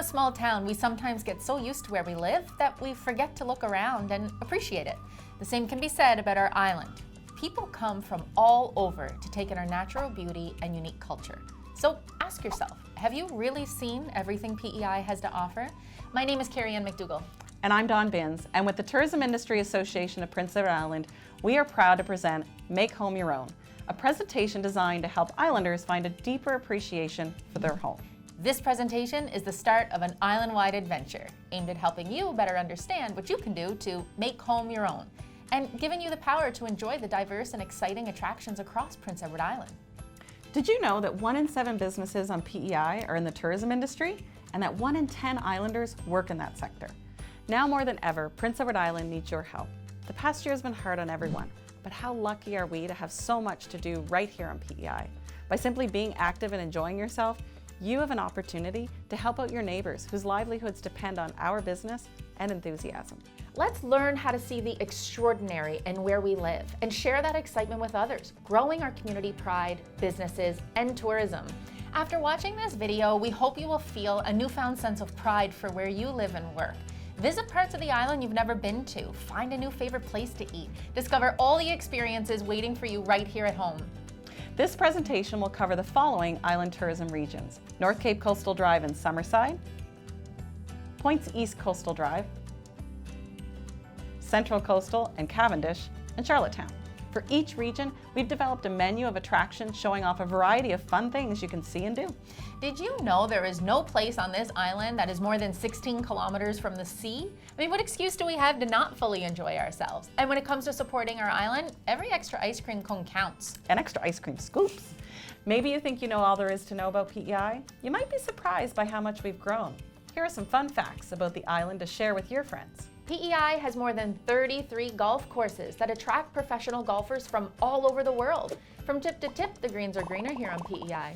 a small town, we sometimes get so used to where we live that we forget to look around and appreciate it. The same can be said about our island. People come from all over to take in our natural beauty and unique culture. So ask yourself, have you really seen everything PEI has to offer? My name is Carrie Ann McDougall. And I'm Dawn Binns, and with the Tourism Industry Association of Prince Edward Island, we are proud to present Make Home Your Own, a presentation designed to help islanders find a deeper appreciation for their home. This presentation is the start of an island-wide adventure aimed at helping you better understand what you can do to make home your own, and giving you the power to enjoy the diverse and exciting attractions across Prince Edward Island. Did you know that 1 in 7 businesses on PEI are in the tourism industry, and that 1 in 10 islanders work in that sector? Now more than ever, Prince Edward Island needs your help. The past year has been hard on everyone, but how lucky are we to have so much to do right here on PEI? By simply being active and enjoying yourself, you have an opportunity to help out your neighbors whose livelihoods depend on our business and enthusiasm. Let's learn how to see the extraordinary in where we live and share that excitement with others, growing our community pride, businesses, and tourism. After watching this video, we hope you will feel a newfound sense of pride for where you live and work. Visit parts of the island you've never been to, find a new favorite place to eat, discover all the experiences waiting for you right here at home. This presentation will cover the following island tourism regions: North Cape Coastal Drive in Summerside, Points East Coastal Drive, Central Coastal and Cavendish, and Charlottetown. For each region, we've developed a menu of attractions showing off a variety of fun things you can see and do. Did you know there is no place on this island that is more than 16 kilometers from the sea? I mean, what excuse do we have to not fully enjoy ourselves? And when it comes to supporting our island, every extra ice cream cone counts. And extra ice cream scoops. Maybe you think you know all there is to know about PEI? You might be surprised by how much we've grown. Here are some fun facts about the island to share with your friends. PEI has more than 33 golf courses that attract professional golfers from all over the world. From tip to tip, the greens are greener here on PEI.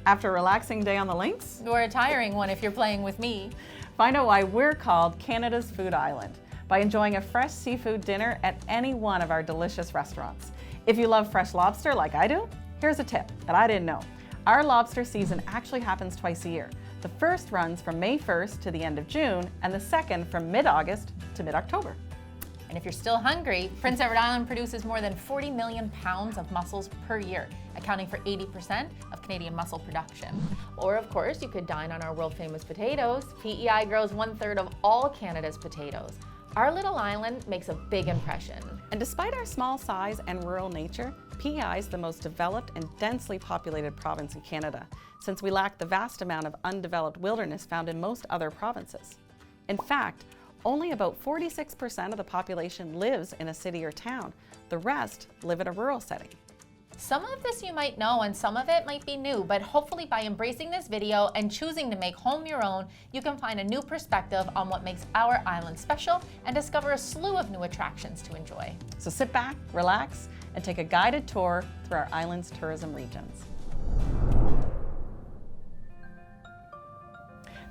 After a relaxing day on the links? Or a tiring one if you're playing with me. Find out why we're called Canada's Food Island by enjoying a fresh seafood dinner at any one of our delicious restaurants. If you love fresh lobster like I do, here's a tip that I didn't know. Our lobster season actually happens twice a year. The first runs from May 1st to the end of June, and the second from mid-August to mid-October. And if you're still hungry, Prince Edward Island produces more than 40 million pounds of mussels per year, accounting for 80% of Canadian mussel production. Or of course, you could dine on our world-famous potatoes. PEI grows 1/3 of all Canada's potatoes. Our little island makes a big impression. And despite our small size and rural nature, PEI is the most developed and densely populated province in Canada, since we lack the vast amount of undeveloped wilderness found in most other provinces. In fact, only about 46% of the population lives in a city or town. The rest live in a rural setting. Some of this you might know and some of it might be new, but hopefully by embracing this video and choosing to make home your own, you can find a new perspective on what makes our island special and discover a slew of new attractions to enjoy. So sit back, relax, and take a guided tour through our island's tourism regions.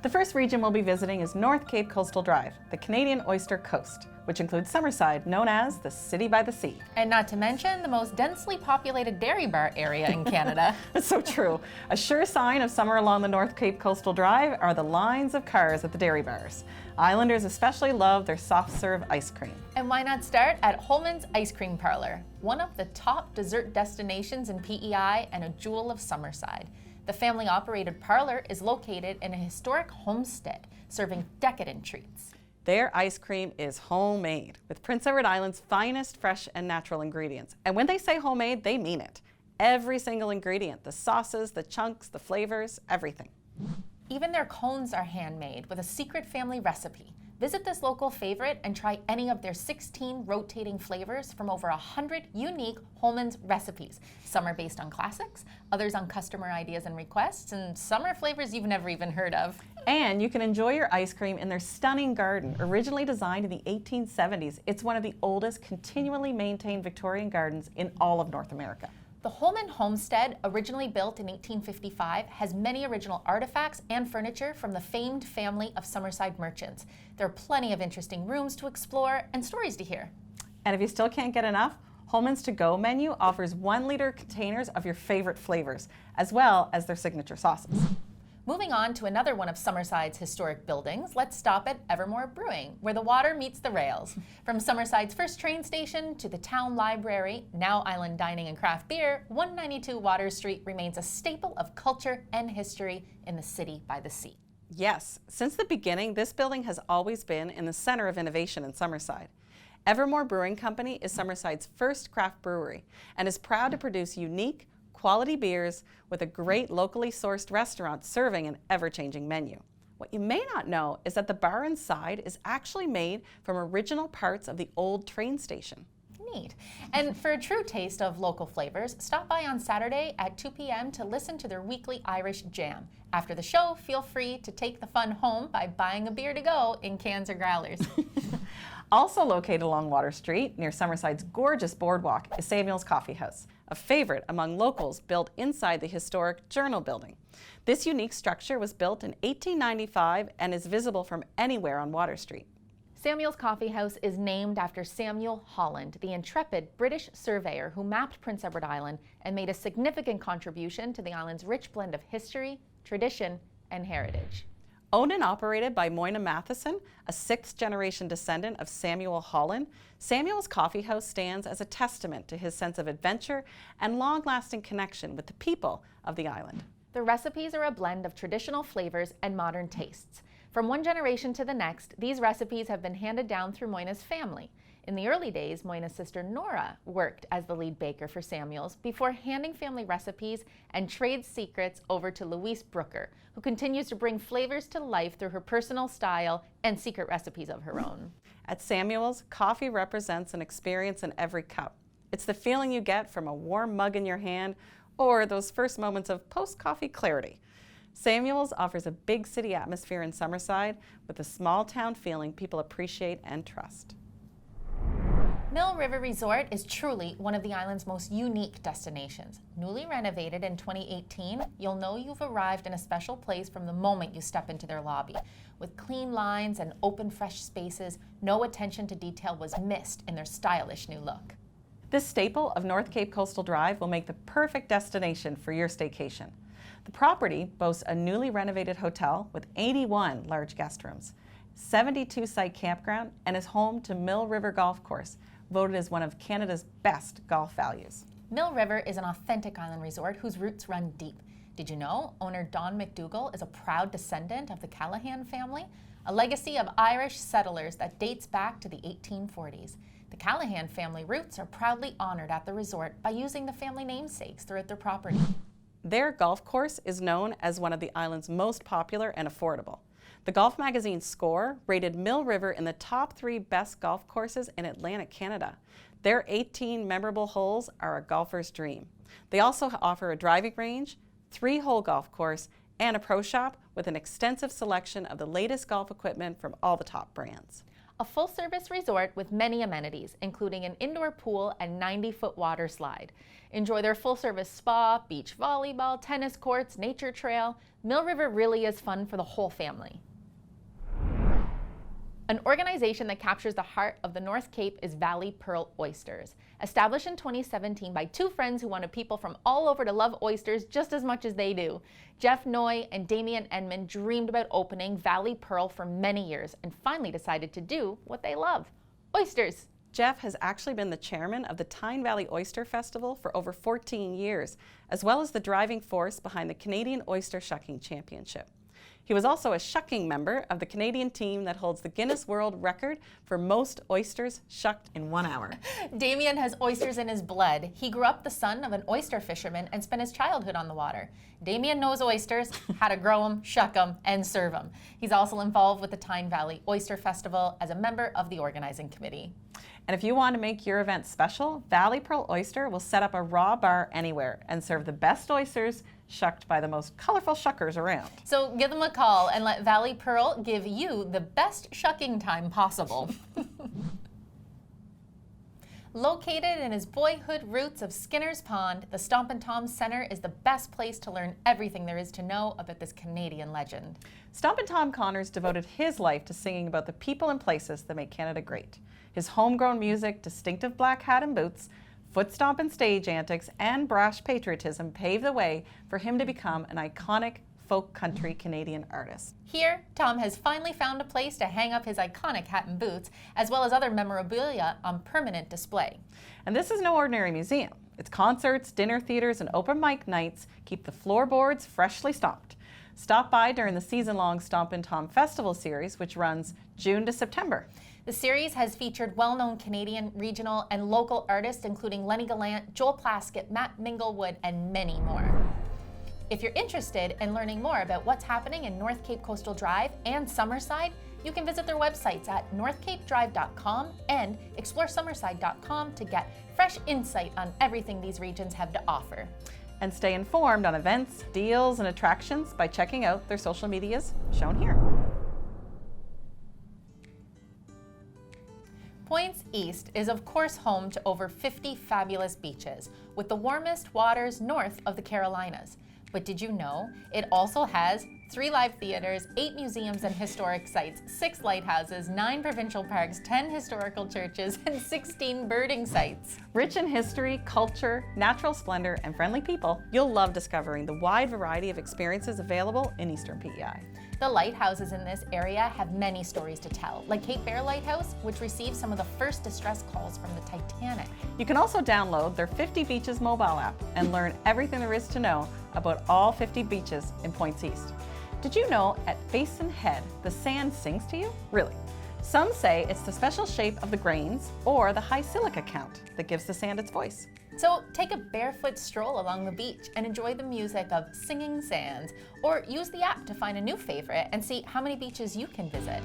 The first region we'll be visiting is North Cape Coastal Drive, the Canadian Oyster Coast, which includes Summerside, known as the City by the Sea. And not to mention the most densely populated dairy bar area in Canada. That's so true. A sure sign of summer along the North Cape Coastal Drive are the lines of cars at the dairy bars. Islanders especially love their soft-serve ice cream. And why not start at Holman's Ice Cream Parlor, one of the top dessert destinations in PEI and a jewel of Summerside. The family-operated parlor is located in a historic homestead, serving decadent treats. Their ice cream is homemade, with Prince Edward Island's finest fresh and natural ingredients. And when they say homemade, they mean it. Every single ingredient, the sauces, the chunks, the flavors, everything. Even their cones are handmade with a secret family recipe. Visit this local favorite and try any of their 16 rotating flavors from over 100 unique Holman's recipes. Some are based on classics, others on customer ideas and requests, and some are flavors you've never even heard of. And you can enjoy your ice cream in their stunning garden, originally designed in the 1870s. It's one of the oldest continually maintained Victorian gardens in all of North America. The Holman Homestead, originally built in 1855, has many original artifacts and furniture from the famed family of Summerside merchants. There are plenty of interesting rooms to explore and stories to hear. And if you still can't get enough, Holman's To-Go menu offers 1-liter containers of your favorite flavors, as well as their signature sauces. Moving on to another one of Summerside's historic buildings, let's stop at Evermore Brewing, where the water meets the rails. From Summerside's first train station to the town library, now island dining and craft beer, 192 Waters Street remains a staple of culture and history in the city by the sea. Yes, since the beginning, this building has always been in the center of innovation in Summerside. Evermore Brewing Company is Summerside's first craft brewery and is proud to produce unique, quality beers with a great locally sourced restaurant serving an ever-changing menu. What you may not know is that the bar inside is actually made from original parts of the old train station. Neat. And for a true taste of local flavors, stop by on Saturday at 2 p.m. to listen to their weekly Irish Jam. After the show, feel free to take the fun home by buying a beer to go in cans or growlers. Also located along Water Street, near Summerside's gorgeous boardwalk, is Samuel's Coffee House, a favorite among locals built inside the historic Journal building. This unique structure was built in 1895 and is visible from anywhere on Water Street. Samuel's Coffee House is named after Samuel Holland, the intrepid British surveyor who mapped Prince Edward Island and made a significant contribution to the island's rich blend of history, tradition, and heritage. Owned and operated by Moyna Matheson, a sixth-generation descendant of Samuel Holland, Samuel's Coffee House stands as a testament to his sense of adventure and long-lasting connection with the people of the island. The recipes are a blend of traditional flavors and modern tastes. From one generation to the next, these recipes have been handed down through Moyna's family. In the early days, Moyna's sister Nora worked as the lead baker for Samuel's before handing family recipes and trade secrets over to Louise Brooker, who continues to bring flavors to life through her personal style and secret recipes of her own. At Samuel's, coffee represents an experience in every cup. It's the feeling you get from a warm mug in your hand or those first moments of post-coffee clarity. Samuel's offers a big city atmosphere in Summerside with a small town feeling people appreciate and trust. Mill River Resort is truly one of the island's most unique destinations. Newly renovated in 2018, you'll know you've arrived in a special place from the moment you step into their lobby. With clean lines and open, fresh spaces, no attention to detail was missed in their stylish new look. This staple of North Cape Coastal Drive will make the perfect destination for your staycation. The property boasts a newly renovated hotel with 81 large guest rooms, 72 site campground, and is home to Mill River Golf Course, voted as one of Canada's best golf values. Mill River is an authentic island resort whose roots run deep. Did you know owner Don McDougall is a proud descendant of the Callahan family, a legacy of Irish settlers that dates back to the 1840s. The Callahan family roots are proudly honored at the resort by using the family namesakes throughout their property. Their golf course is known as one of the island's most popular and affordable. The golf magazine Score rated Mill River in the top 3 best golf courses in Atlantic Canada. Their 18 memorable holes are a golfer's dream. They also offer a driving range, 3-hole golf course, and a pro shop with an extensive selection of the latest golf equipment from all the top brands. A full-service resort with many amenities, including an indoor pool and 90-foot water slide. Enjoy their full-service spa, beach volleyball, tennis courts, nature trail. Mill River really is fun for the whole family. An organization that captures the heart of the North Cape is Valley Pearl Oysters. Established in 2017 by 2 friends who wanted people from all over to love oysters just as much as they do. Jeff Noy and Damien Enman dreamed about opening Valley Pearl for many years and finally decided to do what they love: oysters. Jeff has actually been the chairman of the Tyne Valley Oyster Festival for over 14 years, as well as the driving force behind the Canadian Oyster Shucking Championship. He was also a shucking member of the Canadian team that holds the Guinness World Record for most oysters shucked in 1 hour. Damien has oysters in his blood. He grew up the son of an oyster fisherman and spent his childhood on the water. Damien knows oysters, how to grow them, shuck them, and serve them. He's also involved with the Tyne Valley Oyster Festival as a member of the organizing committee. And if you want to make your event special, Valley Pearl Oyster will set up a raw bar anywhere and serve the best oysters shucked by the most colorful shuckers around. So give them a call and let Valley Pearl give you the best shucking time possible. Located in his boyhood roots of Skinner's Pond, the Stompin' Tom Center is the best place to learn everything there is to know about this Canadian legend. Stompin' Tom Connors devoted his life to singing about the people and places that make Canada great. His homegrown music, distinctive black hat and boots, foot stomp and stage antics, and brash patriotism paved the way for him to become an iconic folk country Canadian artists. Here, Tom has finally found a place to hang up his iconic hat and boots, as well as other memorabilia on permanent display. And this is no ordinary museum. Its concerts, dinner theaters, and open mic nights keep the floorboards freshly stomped. Stop by during the season-long Stompin' Tom Festival series, which runs June to September. The series has featured well-known Canadian, regional, and local artists, including Lenny Gallant, Joel Plaskett, Matt Minglewood, and many more. If you're interested in learning more about what's happening in North Cape Coastal Drive and Summerside, you can visit their websites at northcapedrive.com and exploresummerside.com to get fresh insight on everything these regions have to offer. And stay informed on events, deals, and attractions by checking out their social medias shown here. Points East is of course home to over 50 fabulous beaches, with the warmest waters north of the Carolinas. But did you know it also has 3 live theaters, 8 museums and historic sites, 6 lighthouses, 9 provincial parks, 10 historical churches, and 16 birding sites. Rich in history, culture, natural splendor, and friendly people, you'll love discovering the wide variety of experiences available in Eastern PEI. The lighthouses in this area have many stories to tell, like Cape Bear Lighthouse, which received some of the first distress calls from the Titanic. You can also download their 50 Beaches mobile app and learn everything there is to know about all 50 beaches in Points East. Did you know at Basin Head, the sand sings to you? Really? Some say it's the special shape of the grains or the high silica count that gives the sand its voice. So take a barefoot stroll along the beach and enjoy the music of singing sands, or use the app to find a new favorite and see how many beaches you can visit.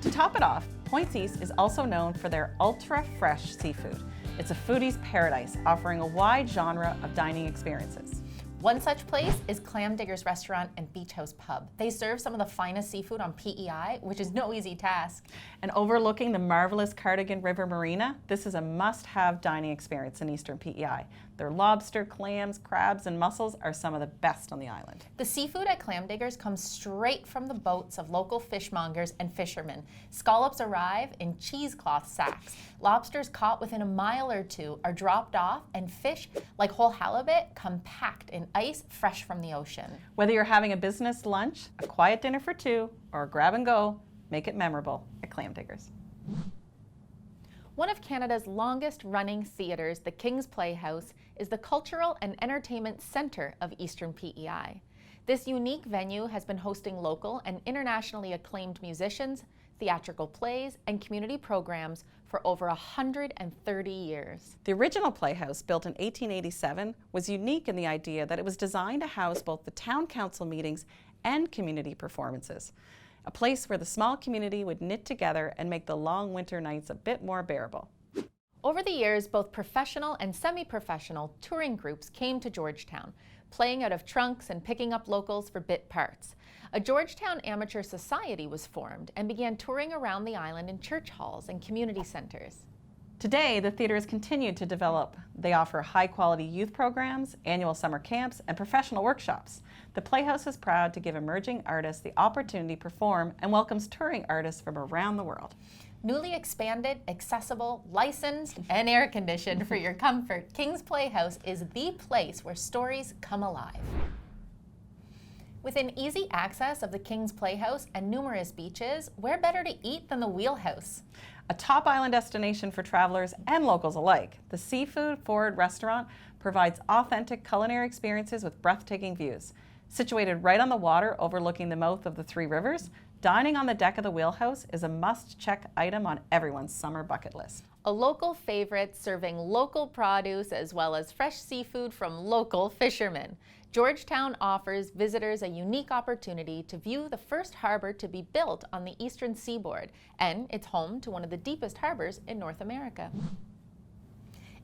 To top it off, Points East is also known for their ultra-fresh seafood. It's a foodie's paradise, offering a wide genre of dining experiences. One such place is Clam Diggers Restaurant and Beach House Pub. They serve some of the finest seafood on PEI, which is no easy task. And overlooking the marvelous Cardigan River Marina, this is a must-have dining experience in Eastern PEI. Their lobster, clams, crabs, and mussels are some of the best on the island. The seafood at Clam Diggers comes straight from the boats of local fishmongers and fishermen. Scallops arrive in cheesecloth sacks. Lobsters caught within a mile or 2 are dropped off, and fish, like whole halibut, come packed in ice fresh from the ocean. Whether you're having a business lunch, a quiet dinner for 2, or a grab and go, make it memorable at Clam Diggers. One of Canada's longest running theatres, the King's Playhouse, is the cultural and entertainment centre of Eastern PEI. This unique venue has been hosting local and internationally acclaimed musicians, theatrical plays, and community programs for over 130 years. The original Playhouse, built in 1887, was unique in the idea that it was designed to house both the town council meetings and community performances. A place where the small community would knit together and make the long winter nights a bit more bearable. Over the years, both professional and semi-professional touring groups came to Georgetown, playing out of trunks and picking up locals for bit parts. A Georgetown Amateur Society was formed and began touring around the island in church halls and community centers. Today, the theater has continued to develop. They offer high-quality youth programs, annual summer camps, and professional workshops. The Playhouse is proud to give emerging artists the opportunity to perform and welcomes touring artists from around the world. Newly expanded, accessible, licensed, and air-conditioned for your comfort, King's Playhouse is the place where stories come alive. Within easy access of the King's Playhouse and numerous beaches, where better to eat than the Wheelhouse? A top island destination for travelers and locals alike, the seafood-forward restaurant provides authentic culinary experiences with breathtaking views. Situated right on the water overlooking the mouth of the 3 rivers, dining on the deck of the Wheelhouse is a must-check item on everyone's summer bucket list. A local favorite serving local produce as well as fresh seafood from local fishermen. Georgetown offers visitors a unique opportunity to view the first harbor to be built on the eastern seaboard, and it's home to one of the deepest harbors in North America.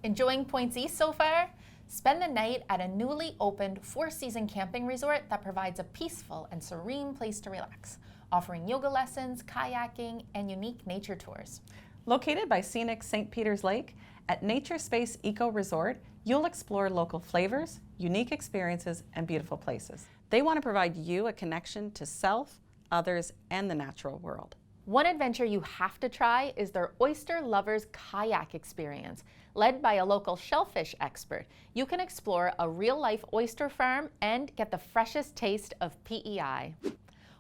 Enjoying Points East so far? Spend the night at a newly opened 4-season camping resort that provides a peaceful and serene place to relax, offering yoga lessons, kayaking, and unique nature tours. Located by scenic St. Peter's Lake, at Nature Space Eco Resort, you'll explore local flavors, unique experiences, and beautiful places. They want to provide you a connection to self, others, and the natural world. One adventure you have to try is their Oyster Lovers Kayak experience. Led by a local shellfish expert, you can explore a real-life oyster farm and get the freshest taste of PEI.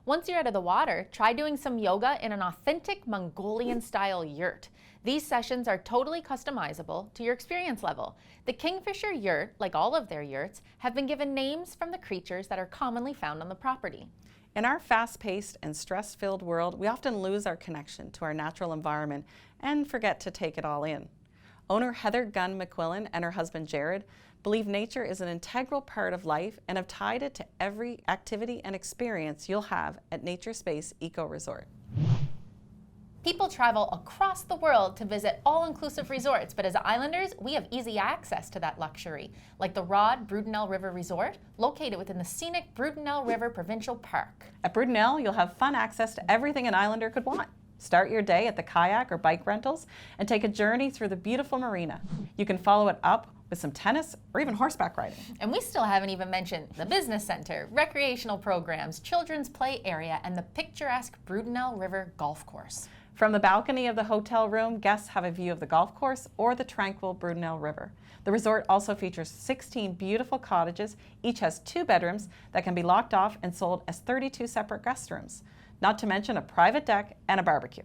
Once you're out of the water, try doing some yoga in an authentic Mongolian-style yurt. These sessions are totally customizable to your experience level. The Kingfisher yurt, like all of their yurts, have been given names from the creatures that are commonly found on the property. In our fast-paced and stress-filled world, we often lose our connection to our natural environment and forget to take it all in. Owner Heather Gunn McQuillan and her husband Jared believe nature is an integral part of life and have tied it to every activity and experience you'll have at Nature Space Eco Resort. People travel across the world to visit all-inclusive resorts, but as islanders, we have easy access to that luxury, like the Rod Brudenell River Resort, located within the scenic Brudenell River Provincial Park. At Brudenell, you'll have fun access to everything an islander could want. Start your day at the kayak or bike rentals and take a journey through the beautiful marina. You can follow it up with some tennis or even horseback riding. And we still haven't even mentioned the business center, recreational programs, children's play area, and the picturesque Brudenell River Golf Course. From the balcony of the hotel room, guests have a view of the golf course or the tranquil Brudenell River. The resort also features 16 beautiful cottages. Each has 2 bedrooms that can be locked off and sold as 32 separate guest rooms, not to mention a private deck and a barbecue.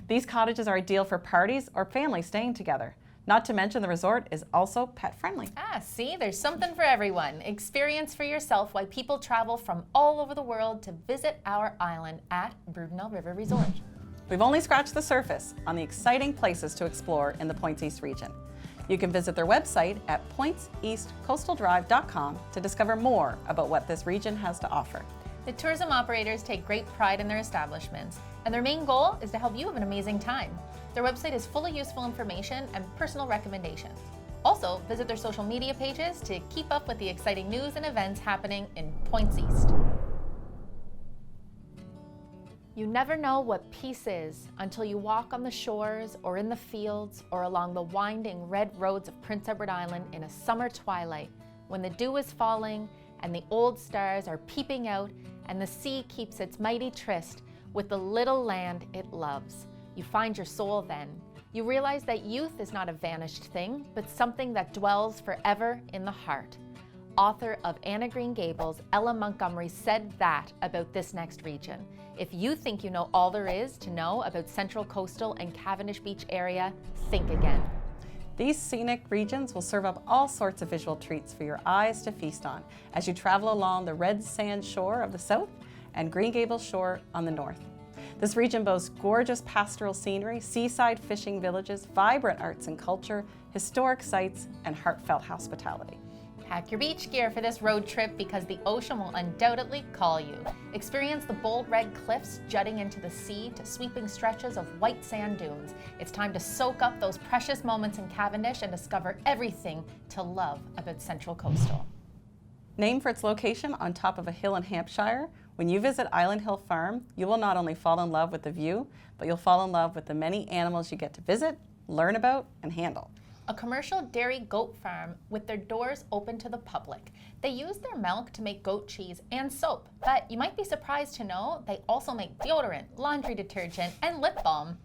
These cottages are ideal for parties or families staying together. Not to mention the resort is also pet-friendly. See, there's something for everyone. Experience for yourself why people travel from all over the world to visit our island at Brudenell River Resort. We've only scratched the surface on the exciting places to explore in the Points East region. You can visit their website at pointseastcoastaldrive.com to discover more about what this region has to offer. The tourism operators take great pride in their establishments, and their main goal is to help you have an amazing time. Their website is full of useful information and personal recommendations. Also, visit their social media pages to keep up with the exciting news and events happening in Points East. You never know what peace is until you walk on the shores or in the fields or along the winding red roads of Prince Edward Island in a summer twilight when the dew is falling and the old stars are peeping out and the sea keeps its mighty tryst with the little land it loves. You find your soul then. You realize that youth is not a vanished thing, but something that dwells forever in the heart. Author of Anne of Green Gables, Ella Montgomery said that about this next region. If you think you know all there is to know about Central Coastal and Cavendish Beach area, think again. These scenic regions will serve up all sorts of visual treats for your eyes to feast on as you travel along the red sand shore of the south and Green Gables shore on the north. This region boasts gorgeous pastoral scenery, seaside fishing villages, vibrant arts and culture, historic sites, and heartfelt hospitality. Pack your beach gear for this road trip because the ocean will undoubtedly call you. Experience the bold red cliffs jutting into the sea to sweeping stretches of white sand dunes. It's time to soak up those precious moments in Cavendish and discover everything to love about Central Coastal. Named for its location on top of a hill in Hampshire, when you visit Island Hill Farm, you will not only fall in love with the view, but you'll fall in love with the many animals you get to visit, learn about, and handle. A commercial dairy goat farm with their doors open to the public. They use their milk to make goat cheese and soap, but you might be surprised to know they also make deodorant, laundry detergent, and lip balm.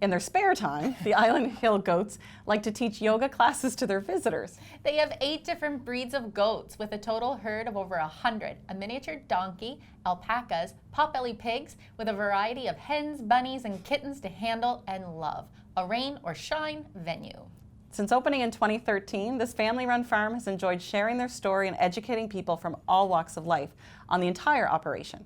In their spare time, the Island Hill goats like to teach yoga classes to their visitors. They have 8 different breeds of goats with a total herd of over 100, a miniature donkey, alpacas, potbelly pigs, with a variety of hens, bunnies, and kittens to handle and love. A rain or shine venue. Since opening in 2013, this family-run farm has enjoyed sharing their story and educating people from all walks of life on the entire operation.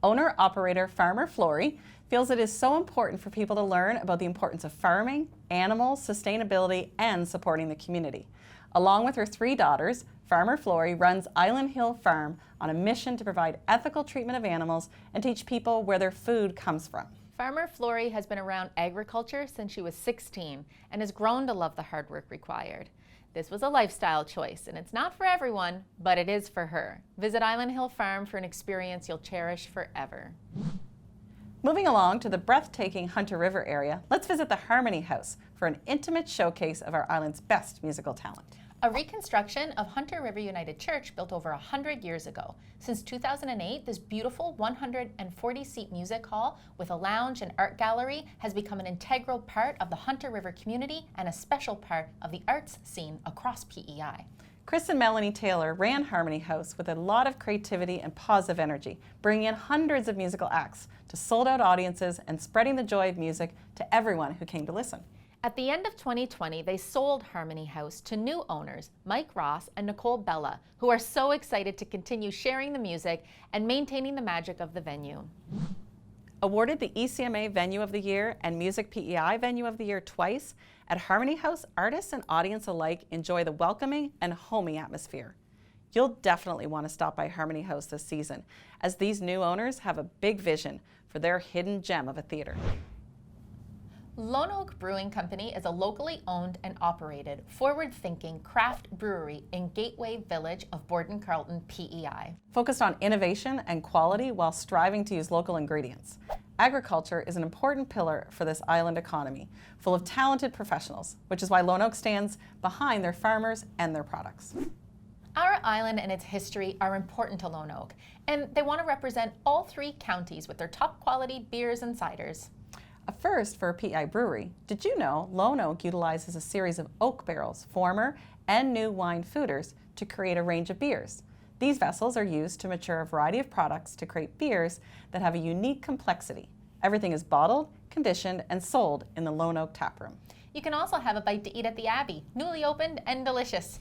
Owner-operator Farmer Flory feels it is so important for people to learn about the importance of farming, animals, sustainability, and supporting the community. Along with her 3 daughters, Farmer Flory runs Island Hill Farm on a mission to provide ethical treatment of animals and teach people where their food comes from. Farmer Flory has been around agriculture since she was 16 and has grown to love the hard work required. This was a lifestyle choice, and it's not for everyone, but it is for her. Visit Island Hill Farm for an experience you'll cherish forever. Moving along to the breathtaking Hunter River area, let's visit the Harmony House for an intimate showcase of our island's best musical talent. A reconstruction of Hunter River United Church built over 100 years ago. Since 2008, this beautiful 140-seat music hall with a lounge and art gallery has become an integral part of the Hunter River community and a special part of the arts scene across PEI. Chris and Melanie Taylor ran Harmony House with a lot of creativity and positive energy, bringing in hundreds of musical acts to sold-out audiences and spreading the joy of music to everyone who came to listen. At the end of 2020, they sold Harmony House to new owners, Mike Ross and Nicole Bella, who are so excited to continue sharing the music and maintaining the magic of the venue. Awarded the ECMA Venue of the Year and Music PEI Venue of the Year twice, at Harmony House, artists and audience alike enjoy the welcoming and homey atmosphere. You'll definitely want to stop by Harmony House this season, as these new owners have a big vision for their hidden gem of a theater. Lone Oak Brewing Company is a locally owned and operated, forward-thinking craft brewery in Gateway Village of Borden-Carleton, PEI. Focused on innovation and quality while striving to use local ingredients. Agriculture is an important pillar for this island economy, full of talented professionals, which is why Lone Oak stands behind their farmers and their products. Our island and its history are important to Lone Oak, and they want to represent all 3 counties with their top quality beers and ciders. A first for a PEI brewery. Did you know Lone Oak utilizes a series of oak barrels, former and new wine foeders, to create a range of beers? These vessels are used to mature a variety of products to create beers that have a unique complexity. Everything is bottled, conditioned, and sold in the Lone Oak taproom. You can also have a bite to eat at the Abbey, newly opened and delicious.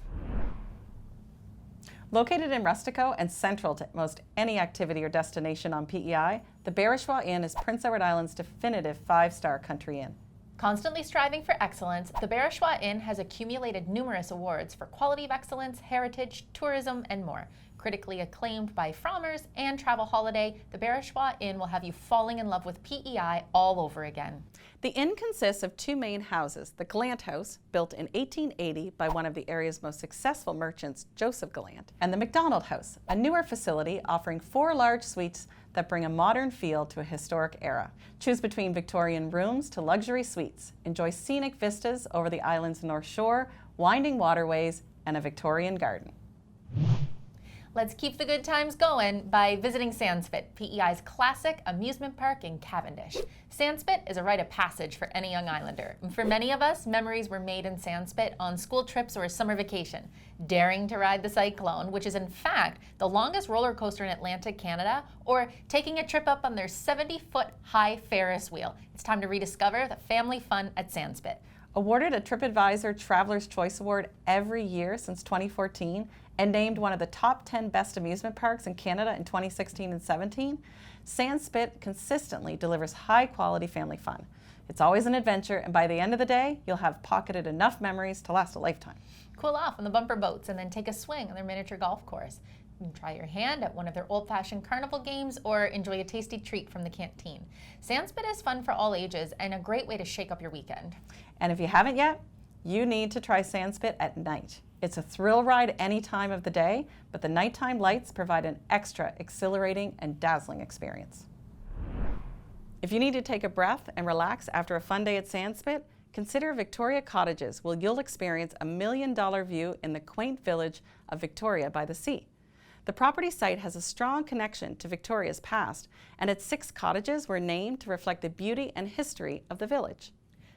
Located in Rustico and central to most any activity or destination on PEI, the Barishwa Inn is Prince Edward Island's definitive 5-star country inn. Constantly striving for excellence, the Barishwa Inn has accumulated numerous awards for quality of excellence, heritage, tourism, and more. Critically acclaimed by Frommers and Travel Holiday, the Barishwa Inn will have you falling in love with PEI all over again. The inn consists of 2 main houses, the Gallant House, built in 1880 by one of the area's most successful merchants, Joseph Gallant, and the McDonald House, a newer facility offering 4 large suites that bring a modern feel to a historic era. Choose between Victorian rooms to luxury suites. Enjoy scenic vistas over the island's North Shore, winding waterways, and a Victorian garden. Let's keep the good times going by visiting Sandspit, PEI's classic amusement park in Cavendish. Sandspit is a rite of passage for any young islander. And for many of us, memories were made in Sandspit on school trips or a summer vacation. Daring to ride the Cyclone, which is in fact the longest roller coaster in Atlantic Canada, or taking a trip up on their 70-foot high Ferris wheel. It's time to rediscover the family fun at Sandspit. Awarded a TripAdvisor Traveler's Choice Award every year since 2014 and named one of the top 10 best amusement parks in Canada in 2016 and 17, Sandspit consistently delivers high-quality family fun. It's always an adventure, and by the end of the day, you'll have pocketed enough memories to last a lifetime. Cool off on the bumper boats and then take a swing on their miniature golf course. You can try your hand at one of their old-fashioned carnival games or enjoy a tasty treat from the canteen. Sandspit is fun for all ages and a great way to shake up your weekend. And if you haven't yet, you need to try Sandspit at night. It's a thrill ride any time of the day, but the nighttime lights provide an extra exhilarating and dazzling experience. If you need to take a breath and relax after a fun day at Sandspit, consider Victoria Cottages, where you'll experience a $1 million view in the quaint village of Victoria by the sea. The property site has a strong connection to Victoria's past, and its 6 cottages were named to reflect the beauty and history of the village.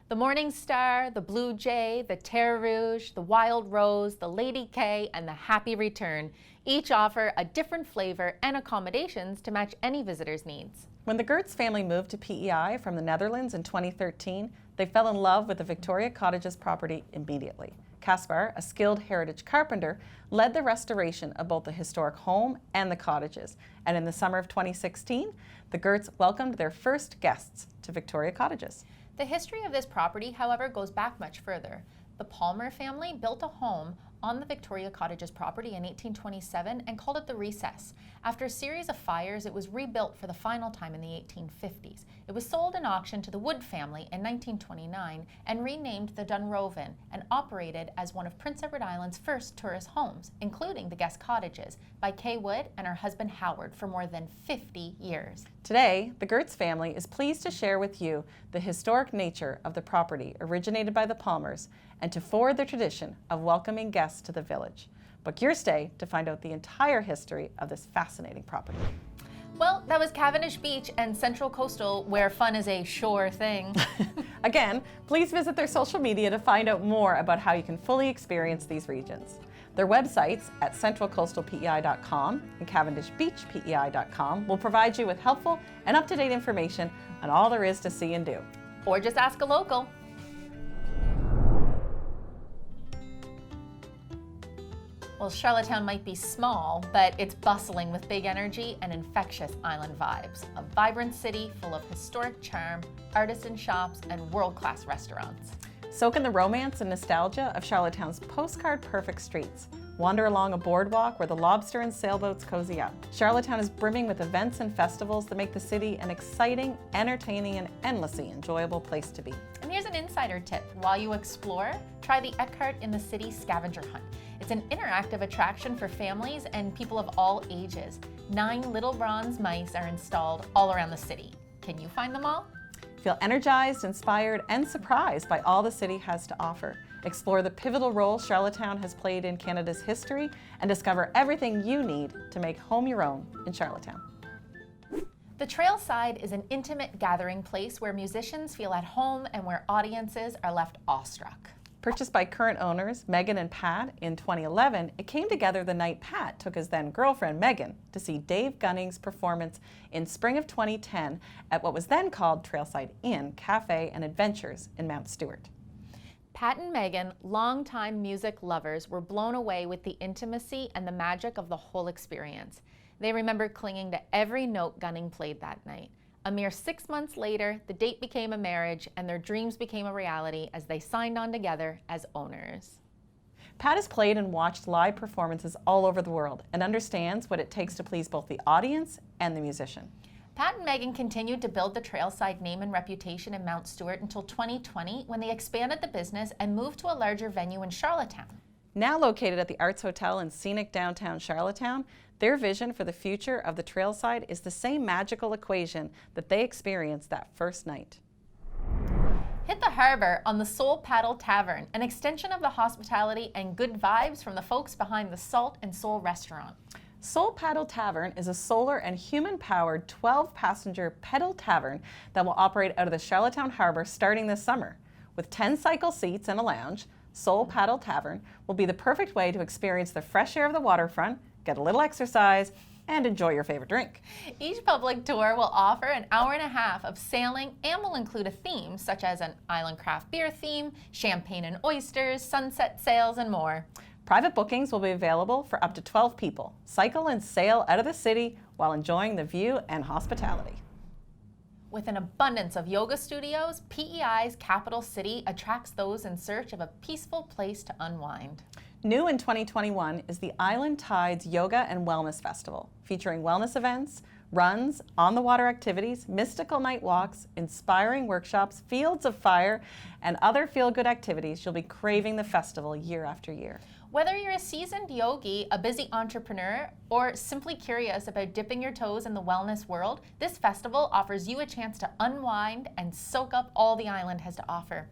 The Morning Star, the Blue Jay, the Terre Rouge, the Wild Rose, the Lady K, and the Happy Return each offer a different flavor and accommodations to match any visitor's needs. When the Gertz family moved to PEI from the Netherlands in 2013, they fell in love with the Victoria Cottages property immediately. Caspar, a skilled heritage carpenter, led the restoration of both the historic home and the cottages. And in the summer of 2016, the Gertz welcomed their first guests to Victoria Cottages. The history of this property, however, goes back much further. The Palmer family built a home on the Victoria Cottages property in 1827 and called it the Recess. After a series of fires, it was rebuilt for the final time in the 1850s. It was sold in auction to the Wood family in 1929 and renamed the Dunroven and operated as one of Prince Edward Island's first tourist homes, including the guest cottages, by Kay Wood and her husband Howard for more than 50 years. Today, the Gertz family is pleased to share with you the historic nature of the property originated by the Palmers and to forward the tradition of welcoming guests to the village. Book your stay to find out the entire history of this fascinating property. Well, that was Cavendish Beach and Central Coastal, where fun is a sure thing. Again, please visit their social media to find out more about how you can fully experience these regions. Their websites at centralcoastalpei.com and cavendishbeachpei.com will provide you with helpful and up-to-date information on all there is to see and do. Or just ask a local. Well, Charlottetown might be small, but it's bustling with big energy and infectious island vibes. A vibrant city full of historic charm, artisan shops, and world-class restaurants. Soak in the romance and nostalgia of Charlottetown's postcard-perfect streets. Wander along a boardwalk where the lobster and sailboats cozy up. Charlottetown is brimming with events and festivals that make the city an exciting, entertaining, and endlessly enjoyable place to be. And here's an insider tip. While you explore, try the Eckhart in the City scavenger hunt. It's an interactive attraction for families and people of all ages. 9 little bronze mice are installed all around the city. Can you find them all? Feel energized, inspired, and surprised by all the city has to offer. Explore the pivotal role Charlottetown has played in Canada's history and discover everything you need to make home your own in Charlottetown. The Trailside is an intimate gathering place where musicians feel at home and where audiences are left awestruck. Purchased by current owners Megan and Pat in 2011, it came together the night Pat took his then girlfriend Megan to see Dave Gunning's performance in spring of 2010 at what was then called Trailside Inn, Cafe and Adventures in Mount Stewart. Pat and Megan, longtime music lovers, were blown away with the intimacy and the magic of the whole experience. They remember clinging to every note Gunning played that night. A mere 6 months later, the date became a marriage and their dreams became a reality as they signed on together as owners. Pat has played and watched live performances all over the world and understands what it takes to please both the audience and the musician. Pat and Megan continued to build the Trailside name and reputation in Mount Stewart until 2020 when they expanded the business and moved to a larger venue in Charlottetown. Now located at the Arts Hotel in scenic downtown Charlottetown, their vision for the future of the Trailside is the same magical equation that they experienced that first night. Hit the harbor on the Soul Paddle Tavern, an extension of the hospitality and good vibes from the folks behind the Salt and Soul restaurant. Soul Paddle Tavern is a solar and human-powered 12-passenger pedal tavern that will operate out of the Charlottetown Harbor starting this summer. With 10 cycle seats and a lounge, Soul Paddle Tavern will be the perfect way to experience the fresh air of the waterfront, get a little exercise, and enjoy your favorite drink. Each public tour will offer an hour and a half of sailing and will include a theme such as an island craft beer theme, champagne and oysters, sunset sails, and more. Private bookings will be available for up to 12 people. Cycle and sail out of the city while enjoying the view and hospitality. With an abundance of yoga studios, PEI's capital city attracts those in search of a peaceful place to unwind. New in 2021 is the Island Tides Yoga and Wellness Festival, featuring wellness events, runs, on-the-water activities, mystical night walks, inspiring workshops, fields of fire, and other feel-good activities. You'll be craving the festival year after year. Whether you're a seasoned yogi, a busy entrepreneur, or simply curious about dipping your toes in the wellness world, this festival offers you a chance to unwind and soak up all the island has to offer.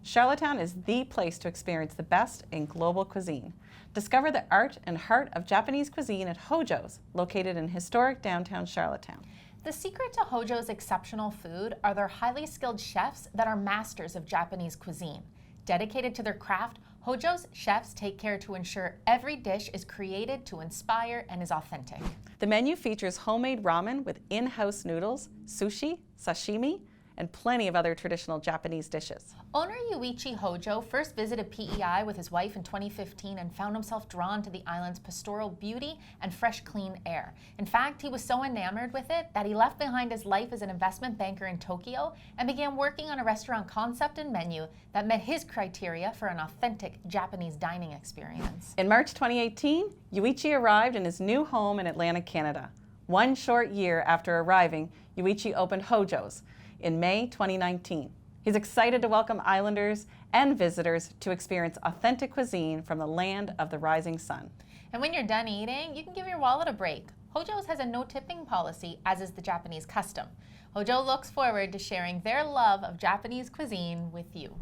Charlottetown is the place to experience the best in global cuisine. Discover the art and heart of Japanese cuisine at Hojos, located in historic downtown Charlottetown. The secret to Hojos' exceptional food are their highly skilled chefs that are masters of Japanese cuisine. Dedicated to their craft, Hojos chefs take care to ensure every dish is created to inspire and is authentic. The menu features homemade ramen with in-house noodles, sushi, sashimi, and plenty of other traditional Japanese dishes. Owner Yuichi Hojo first visited PEI with his wife in 2015 and found himself drawn to the island's pastoral beauty and fresh, clean air. In fact, he was so enamored with it that he left behind his life as an investment banker in Tokyo and began working on a restaurant concept and menu that met his criteria for an authentic Japanese dining experience. In March 2018, Yuichi arrived in his new home in Atlantic, Canada. One short year after arriving, Yuichi opened Hojos in May 2019. He's excited to welcome islanders and visitors to experience authentic cuisine from the land of the rising sun. And when you're done eating, you can give your wallet a break. Hojos has a no tipping policy, as is the Japanese custom. Hojo looks forward to sharing their love of Japanese cuisine with you.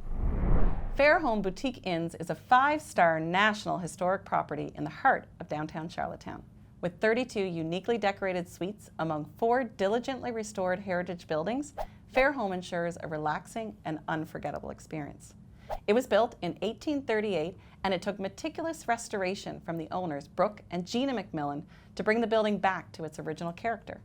Fairholme Boutique Inns is a 5-star National Historic property in the heart of downtown Charlottetown. With 32 uniquely decorated suites among 4 diligently restored heritage buildings, Fairholme ensures a relaxing and unforgettable experience. It was built in 1838, and it took meticulous restoration from the owners, Brooke and Gina McMillan, to bring the building back to its original character.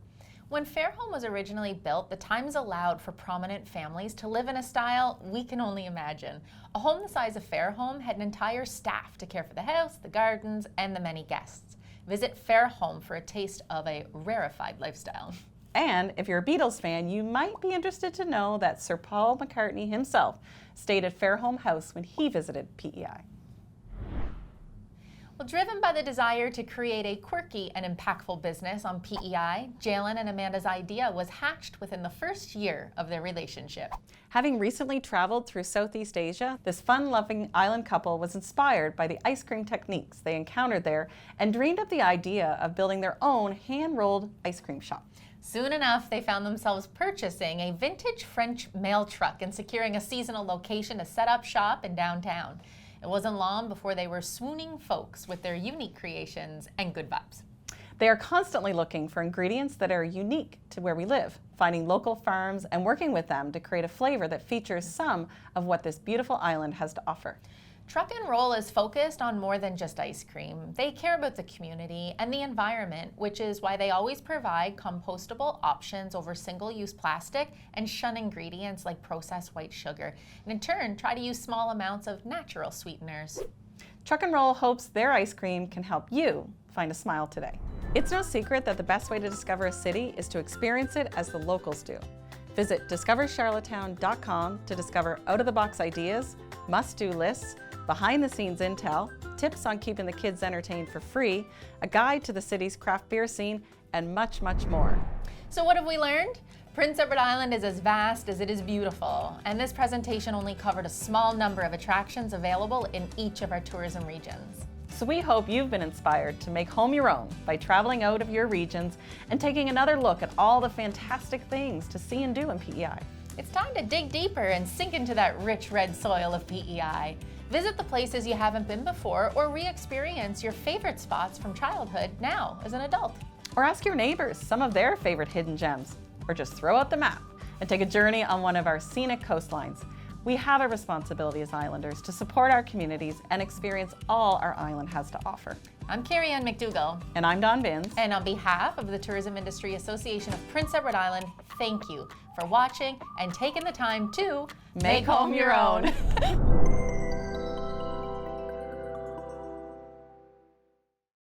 When Fairholme was originally built, the times allowed for prominent families to live in a style we can only imagine. A home the size of Fairholme had an entire staff to care for the house, the gardens, and the many guests. Visit Fairholme for a taste of a rarefied lifestyle. And if you're a Beatles fan, you might be interested to know that Sir Paul McCartney himself stayed at Fairholme House when he visited PEI. Well, driven by the desire to create a quirky and impactful business on PEI, Jalen and Amanda's idea was hatched within the first year of their relationship. Having recently traveled through Southeast Asia, this fun-loving island couple was inspired by the ice cream techniques they encountered there and dreamed up the idea of building their own hand-rolled ice cream shop. Soon enough, they found themselves purchasing a vintage French mail truck and securing a seasonal location to set up shop in downtown. It wasn't long before they were swooning folks with their unique creations and good vibes. They are constantly looking for ingredients that are unique to where we live, finding local farms and working with them to create a flavor that features some of what this beautiful island has to offer. Truck and Roll is focused on more than just ice cream. They care about the community and the environment, which is why they always provide compostable options over single-use plastic and shun ingredients like processed white sugar, and in turn try to use small amounts of natural sweeteners. Truck and Roll hopes their ice cream can help you find a smile today. It's no secret that the best way to discover a city is to experience it as the locals do. Visit discovercharlottetown.com to discover out-of-the-box ideas, must-do lists, behind-the-scenes intel, tips on keeping the kids entertained for free, a guide to the city's craft beer scene, and much, much more. So what have we learned? Prince Edward Island is as vast as it is beautiful, and this presentation only covered a small number of attractions available in each of our tourism regions. So we hope you've been inspired to make home your own by traveling out of your regions and taking another look at all the fantastic things to see and do in PEI. It's time to dig deeper and sink into that rich red soil of PEI. Visit the places you haven't been before or re-experience your favorite spots from childhood now as an adult. Or ask your neighbors some of their favorite hidden gems. Or just throw out the map and take a journey on one of our scenic coastlines. We have a responsibility as islanders to support our communities and experience all our island has to offer. I'm Carrie Ann McDougall. And I'm Dawn Binns. And on behalf of the Tourism Industry Association of Prince Edward Island, thank you for watching and taking the time to make home your own.